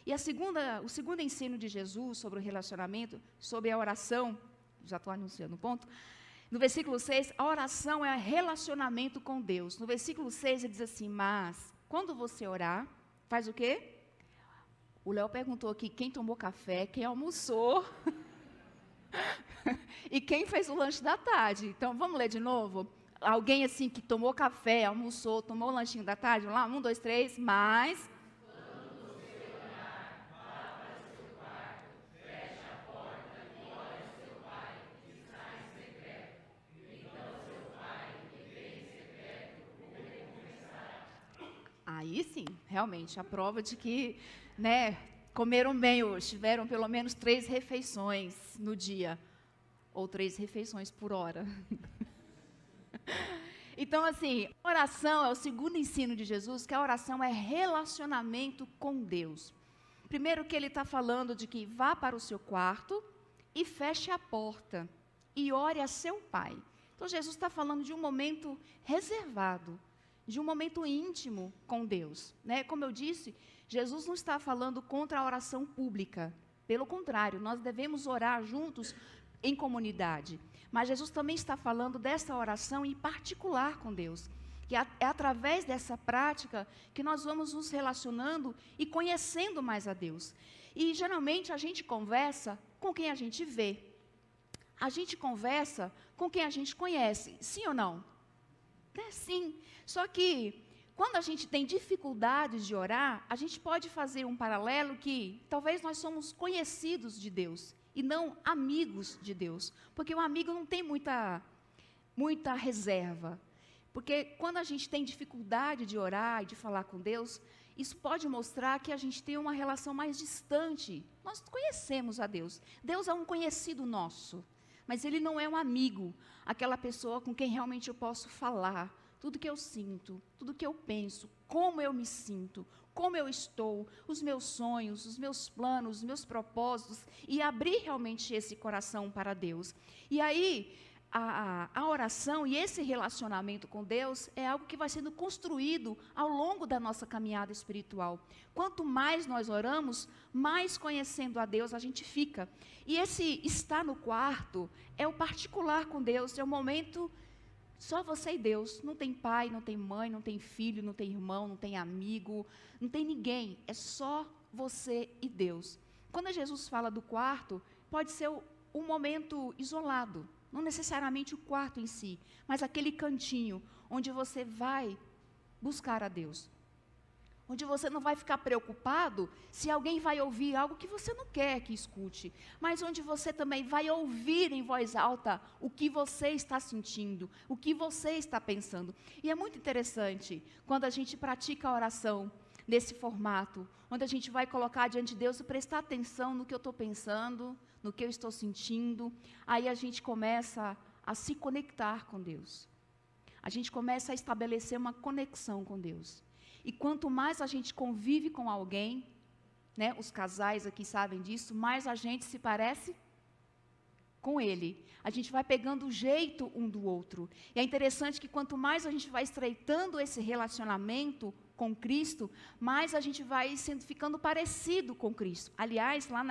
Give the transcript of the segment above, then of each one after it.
E o segundo ensino de Jesus sobre o relacionamento, sobre a oração, já estou anunciando o ponto, no versículo 6, a oração é relacionamento com Deus. No versículo 6 ele diz assim, mas quando você orar, faz o quê? O Léo perguntou aqui quem tomou café, quem almoçou e quem fez o lanche da tarde. Então, vamos ler de novo? Alguém assim que tomou café, almoçou, tomou o lanchinho da tarde, vamos lá, 1, 2, 3, mas... Aí sim, realmente, a prova de que, né, comeram bem hoje, tiveram pelo menos 3 refeições no dia, ou 3 refeições por hora. Então, assim, oração é o segundo ensino de Jesus, que a oração é relacionamento com Deus. Primeiro que ele está falando de que vá para o seu quarto e feche a porta e ore a seu Pai. Então, Jesus está falando de um momento reservado, de um momento íntimo com Deus, né? Como eu disse, Jesus não está falando contra a oração pública. Pelo contrário, nós devemos orar juntos em comunidade. Mas Jesus também está falando dessa oração em particular com Deus. Que é através dessa prática que nós vamos nos relacionando e conhecendo mais a Deus. E geralmente a gente conversa com quem a gente vê. A gente conversa com quem a gente conhece, sim ou não? É sim. Só que quando a gente tem dificuldades de orar, a gente pode fazer um paralelo que talvez nós somos conhecidos de Deus e não amigos de Deus. Porque o amigo não tem muita reserva. Porque quando a gente tem dificuldade de orar e de falar com Deus, isso pode mostrar que a gente tem uma relação mais distante. Nós conhecemos a Deus. Deus é um conhecido nosso, mas Ele não é um amigo, aquela pessoa com quem realmente eu posso falar tudo que eu sinto, tudo que eu penso, como eu me sinto, como eu estou, os meus sonhos, os meus planos, os meus propósitos, e abrir realmente esse coração para Deus. E aí, a oração e esse relacionamento com Deus é algo que vai sendo construído ao longo da nossa caminhada espiritual. Quanto mais nós oramos, mais conhecendo a Deus a gente fica. E esse estar no quarto é o particular com Deus, é o momento só você e Deus. Não tem pai, não tem mãe, não tem filho, não tem irmão, não tem amigo, não tem ninguém. É só você e Deus. Quando Jesus fala do quarto, pode ser um momento isolado. Não necessariamente o quarto em si, mas aquele cantinho onde você vai buscar a Deus. Onde você não vai ficar preocupado se alguém vai ouvir algo que você não quer que escute, mas onde você também vai ouvir em voz alta o que você está sentindo, o que você está pensando. E é muito interessante quando a gente pratica a oração nesse formato, onde a gente vai colocar diante de Deus e prestar atenção no que eu estou pensando, no que eu estou sentindo. Aí a gente começa a se conectar com Deus. A gente começa a estabelecer uma conexão com Deus. E quanto mais a gente convive com alguém, né, os casais aqui sabem disso, mais a gente se parece com ele. A gente vai pegando o jeito um do outro. E é interessante que quanto mais a gente vai estreitando esse relacionamento com Cristo, mais a gente vai ficando parecido com Cristo. Aliás, lá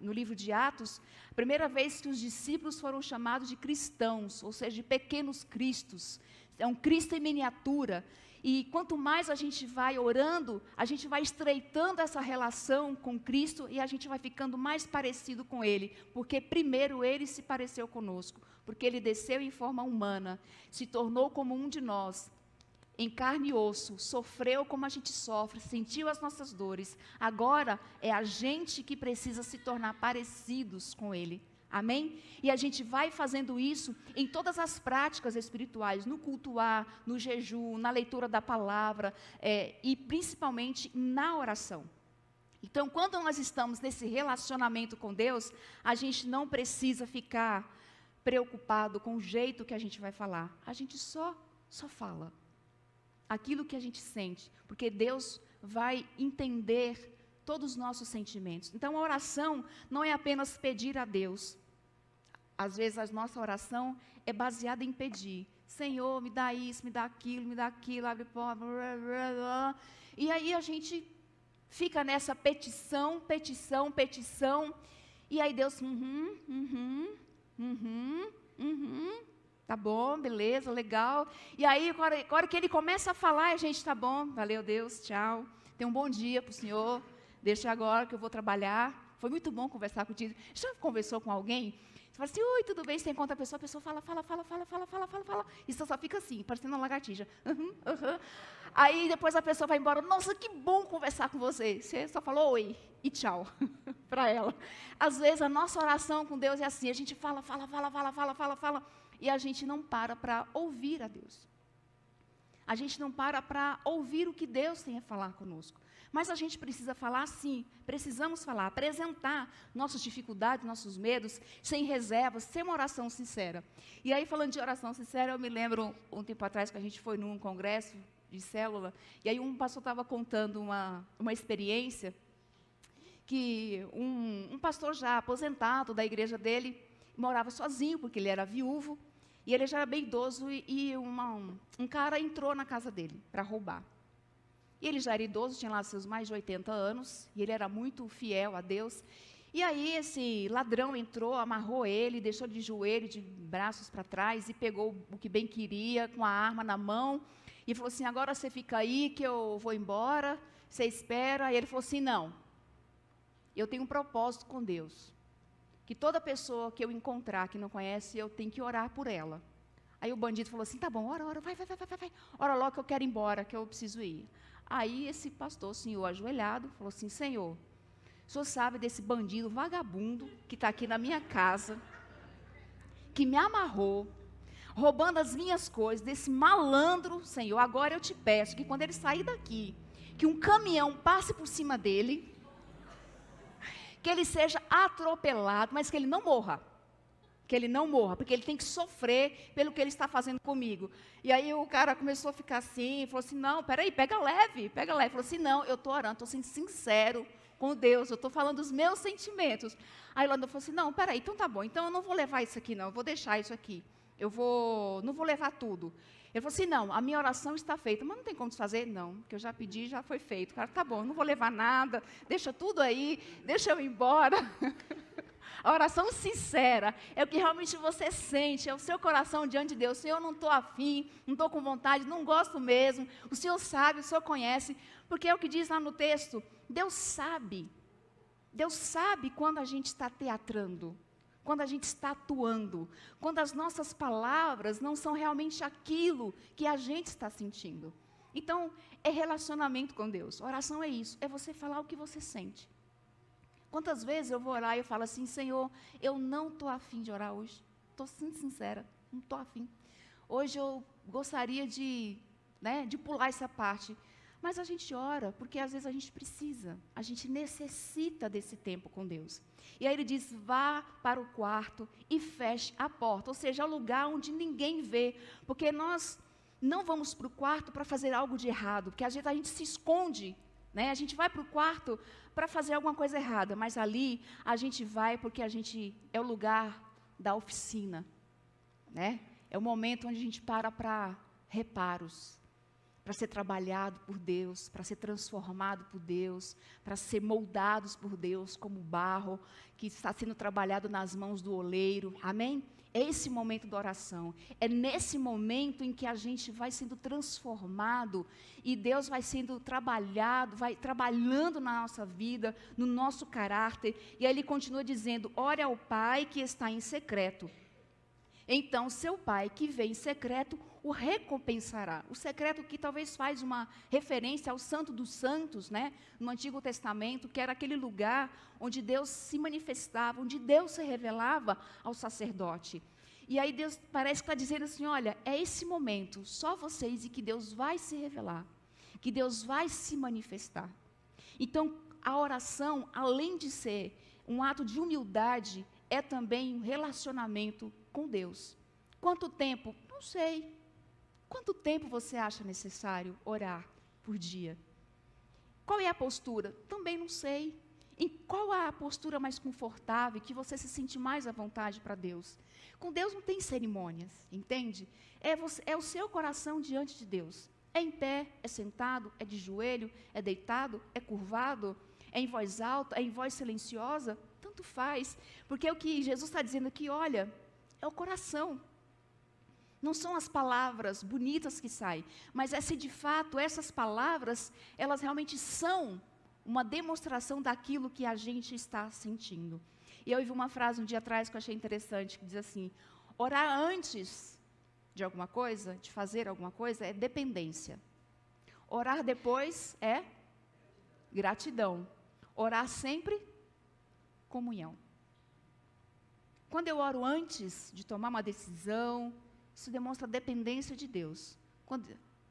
no livro de Atos, a primeira vez que os discípulos foram chamados de cristãos, ou seja, de pequenos cristos, é um Cristo em miniatura. E quanto mais a gente vai orando, a gente vai estreitando essa relação com Cristo e a gente vai ficando mais parecido com Ele, porque primeiro Ele se pareceu conosco, porque Ele desceu em forma humana, se tornou como um de nós, em carne e osso, sofreu como a gente sofre, sentiu as nossas dores. Agora é a gente que precisa se tornar parecidos com Ele. Amém? E a gente vai fazendo isso em todas as práticas espirituais, no cultuar, no jejum, na leitura da palavra, e principalmente na oração. Então, quando nós estamos nesse relacionamento com Deus, a gente não precisa ficar preocupado com o jeito que a gente vai falar. A gente só fala aquilo que a gente sente, porque Deus vai entender todos os nossos sentimentos. Então, a oração não é apenas pedir a Deus. Às vezes a nossa oração é baseada em pedir. Senhor, me dá isso, me dá aquilo, abre porta. E aí a gente fica nessa petição, petição, petição, e aí Deus, tá bom, beleza, legal. E aí, agora que ele começa a falar, a gente, tá bom, valeu Deus, tchau. Tenha um bom dia para o senhor, deixa agora que eu vou trabalhar. Foi muito bom conversar contigo. Já conversou com alguém? Você fala assim, oi, tudo bem? Você encontra a pessoa fala. E você só fica assim, parecendo uma lagartixa. Aí depois a pessoa vai embora, nossa, que bom conversar com você. Você só falou oi e tchau para ela. Às vezes a nossa oração com Deus é assim, a gente fala, e a gente não para ouvir a Deus. A gente não para ouvir o que Deus tem a falar conosco. Mas a gente precisa falar sim, precisamos falar, apresentar nossas dificuldades, nossos medos, sem reservas, sem uma oração sincera. E aí, falando de oração sincera, eu me lembro, um tempo atrás, que a gente foi num congresso de célula, e aí um pastor estava contando uma experiência, que um pastor já aposentado da igreja dele, morava sozinho, porque ele era viúvo, e ele já era bem idoso, e um cara entrou na casa dele para roubar. E ele já era idoso, tinha lá seus mais de 80 anos, e ele era muito fiel a Deus. E aí esse ladrão entrou, amarrou ele, deixou de joelho, de braços para trás, e pegou o que bem queria, com a arma na mão, e falou assim, agora você fica aí que eu vou embora, você espera. E ele falou assim, não, eu tenho um propósito com Deus, que toda pessoa que eu encontrar que não conhece, eu tenho que orar por ela. Aí o bandido falou assim, tá bom, ora, vai, ora logo que eu quero ir embora, que eu preciso ir. Aí esse pastor, o senhor ajoelhado, falou assim, Senhor, o senhor sabe desse bandido vagabundo que está aqui na minha casa, que me amarrou, roubando as minhas coisas, desse malandro, Senhor, agora eu te peço que quando ele sair daqui, que um caminhão passe por cima dele, que ele seja atropelado, mas que ele não morra. Que ele não morra, porque ele tem que sofrer pelo que ele está fazendo comigo. E aí o cara começou a ficar assim, falou assim, não, peraí, pega leve. Falou assim, não, eu estou orando, estou sendo sincero com Deus, eu estou falando dos meus sentimentos. Aí o ladrão falou assim, não, peraí, então tá bom, então eu não vou levar isso aqui não, eu vou deixar isso aqui. Não vou levar tudo. Ele falou assim, não, a minha oração está feita, mas não tem como desfazer? Não, que eu já pedi, já foi feito. O cara, tá bom, não vou levar nada, deixa tudo aí, deixa eu ir embora. A oração sincera é o que realmente você sente, é o seu coração diante de Deus. Senhor, eu não estou afim, não estou com vontade, não gosto mesmo. O Senhor sabe, o Senhor conhece, porque é o que diz lá no texto, Deus sabe quando a gente está teatrando, quando a gente está atuando, quando as nossas palavras não são realmente aquilo que a gente está sentindo. Então, é relacionamento com Deus. Oração é isso, é você falar o que você sente. Quantas vezes eu vou orar e eu falo assim, Senhor, eu não estou afim de orar hoje. Estou sendo sincera, não estou afim. Hoje eu gostaria de pular essa parte. Mas a gente ora, porque às vezes a gente precisa, a gente necessita desse tempo com Deus. E aí ele diz, vá para o quarto e feche a porta. Ou seja, é o lugar onde ninguém vê. Porque nós não vamos para o quarto para fazer algo de errado. Porque às vezes a gente se esconde. A gente vai para o quarto para fazer alguma coisa errada, mas ali a gente vai porque é o lugar da oficina, É o momento onde a gente para reparos, para ser trabalhado por Deus, para ser transformado por Deus, para ser moldados por Deus como barro que está sendo trabalhado nas mãos do oleiro, amém? É esse momento da oração, é nesse momento em que a gente vai sendo transformado e Deus vai sendo trabalhado, vai trabalhando na nossa vida, no nosso caráter, e aí ele continua dizendo, ore ao Pai que está em secreto. Então, seu Pai que vem em secreto, o recompensará. O secreto que talvez faz uma referência ao Santo dos Santos, no Antigo Testamento, que era aquele lugar onde Deus se manifestava, onde Deus se revelava ao sacerdote. E aí Deus parece que está dizendo assim, olha, é esse momento, só vocês, e que Deus vai se revelar, que Deus vai se manifestar. Então, a oração, além de ser um ato de humildade, é também um relacionamento com Deus. Quanto tempo? Não sei. Quanto tempo você acha necessário orar por dia? Qual é a postura? Também não sei. Em qual é a postura mais confortável, que você se sente mais à vontade para Deus? Com Deus não tem cerimônias, entende? É o seu coração diante de Deus. É em pé, é sentado, é de joelho, é deitado, é curvado, é em voz alta, é em voz silenciosa, tanto faz, porque o que Jesus está dizendo aqui, olha, é o coração. Não são as palavras bonitas que saem, mas é se de fato essas palavras, elas realmente são uma demonstração daquilo que a gente está sentindo. E eu ouvi uma frase um dia atrás que eu achei interessante, que diz assim, orar antes de alguma coisa, de fazer alguma coisa, é dependência. Orar depois é gratidão. Orar sempre, comunhão. Quando eu oro antes de tomar uma decisão, isso demonstra dependência de Deus.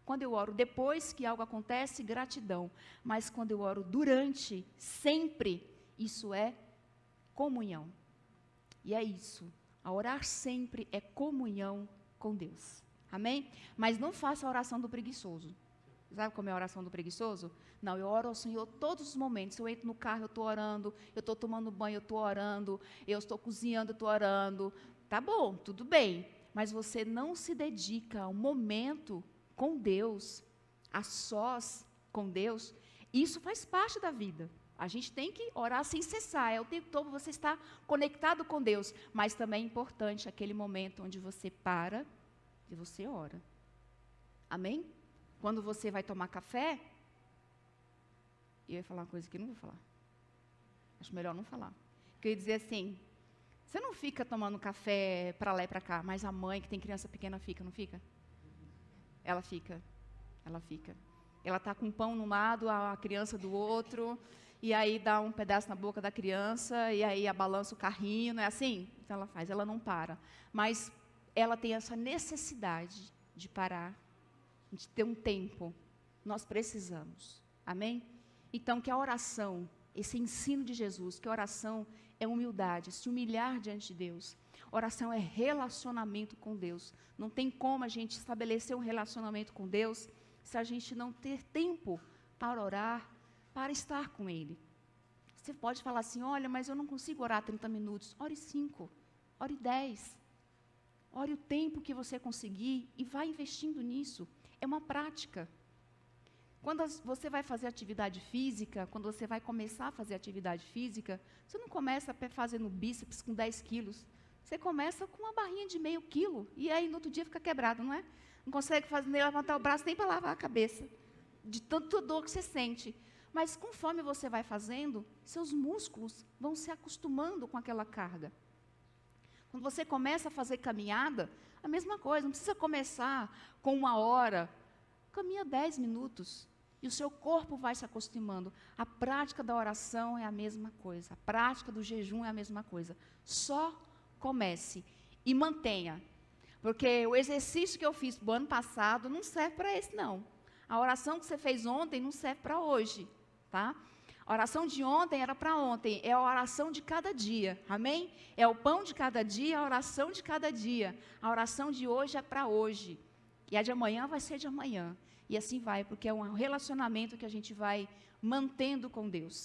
Quando eu oro depois que algo acontece, gratidão. Mas quando eu oro durante, sempre, isso é comunhão. E é isso. A orar sempre é comunhão com Deus. Amém? Mas não faça a oração do preguiçoso. Sabe como é a oração do preguiçoso? Não, eu oro ao Senhor todos os momentos. Eu entro no carro, eu estou orando. Eu estou tomando banho, eu estou orando. Eu estou cozinhando, eu estou orando. Tá bom, tudo bem. Mas você não se dedica a um momento com Deus, a sós com Deus. Isso faz parte da vida. A gente tem que orar sem cessar. É o tempo todo você está conectado com Deus. Mas também é importante aquele momento onde você para e você ora. Amém? Quando você vai tomar café, eu ia falar uma coisa que eu não vou falar. Acho melhor não falar. Porque eu ia dizer assim, você não fica tomando café para lá e para cá, mas a mãe que tem criança pequena fica, não fica? Ela fica. Ela fica. Ela está com pão num lado, a criança do outro, e aí dá um pedaço na boca da criança, e aí balança o carrinho, não é assim? Então ela faz, ela não para. Mas ela tem essa necessidade de parar, de ter um tempo. Nós precisamos. Amém? Então, que a oração, esse ensino de Jesus, que a oração é humildade, se humilhar diante de Deus. Oração é relacionamento com Deus. Não tem como a gente estabelecer um relacionamento com Deus se a gente não ter tempo para orar, para estar com Ele. Você pode falar assim, olha, mas eu não consigo orar 30 minutos. Ore 5, ore 10. Ore o tempo que você conseguir e vá investindo nisso. É uma prática. Quando você vai fazer atividade física, quando você vai começar a fazer atividade física, você não começa fazendo bíceps com 10 quilos. Você começa com uma barrinha de meio quilo, e aí no outro dia fica quebrado, não é? Não consegue nem levantar o braço, nem para lavar a cabeça, de tanta dor que você sente. Mas conforme você vai fazendo, seus músculos vão se acostumando com aquela carga. Quando você começa a fazer caminhada, a mesma coisa, não precisa começar com 1 hora, caminha 10 minutos. E o seu corpo vai se acostumando. A prática da oração é a mesma coisa. A prática do jejum é a mesma coisa. Só comece e mantenha. Porque o exercício que eu fiz no ano passado não serve para esse, não. A oração que você fez ontem não serve para hoje, tá? A oração de ontem era para ontem. É a oração de cada dia. Amém? É o pão de cada dia, a oração de cada dia. A oração de hoje é para hoje. E a de amanhã vai ser de amanhã. E assim vai, porque é um relacionamento que a gente vai mantendo com Deus.